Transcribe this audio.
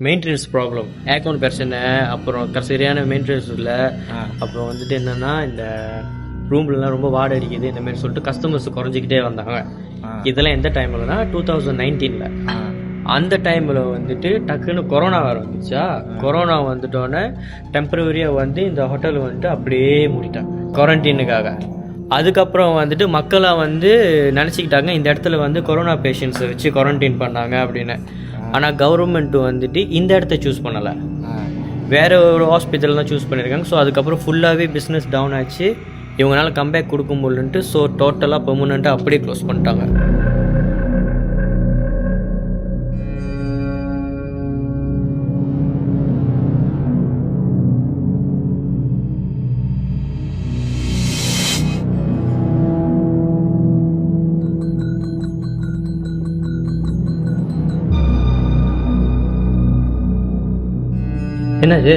Maintenance problem, ஏக்கவுண்ட் பிரச்சனை, அப்புறம் சரியான மெயின்டெனன்ஸ் இல்லை. அப்புறம் வந்துட்டு என்னென்னா இந்த ரூம்லலாம் ரொம்ப வாடகை அடிக்குது இந்த மாதிரி சொல்லிட்டு கஸ்டமர்ஸ் குறைஞ்சிக்கிட்டே வந்தாங்க. இதெல்லாம் எந்த டைம்லனா 2019. அந்த டைமில் வந்துட்டு டக்குன்னு கொரோனா வேறு வந்துச்சா. கொரோனா வந்துட்டோன்னே டெம்பரவரியாக வந்து இந்த ஹோட்டல் வந்துட்டு அப்படியே மூடிட்டாங்க குவாரண்டைனுக்காக. அதுக்கப்புறம் வந்துட்டு மக்களாக வந்து நினச்சிக்கிட்டாங்க இந்த இடத்துல வந்து கொரோனா பேஷண்ட்ஸை வச்சு குவாரண்டைன் பண்ணாங்க அப்படின்னு. ஆனால் கவர்மெண்ட் வந்துட்டு இந்த இடத்த சூஸ் பண்ணலை, வேறு ஒரு ஹாஸ்பிட்டல் தான் சூஸ் பண்ணியிருக்காங்க. ஸோ அதுக்கப்புறம் ஃபுல்லாகவே பிஸ்னஸ் டவுன் ஆச்சு. இவங்களால கம்பேக் கொடுக்க முடியலன்ட்டு ஸோ டோட்டலாக பெர்மனண்ட்டாக அப்படியே க்ளோஸ் பண்ணிட்டாங்க. என்னது?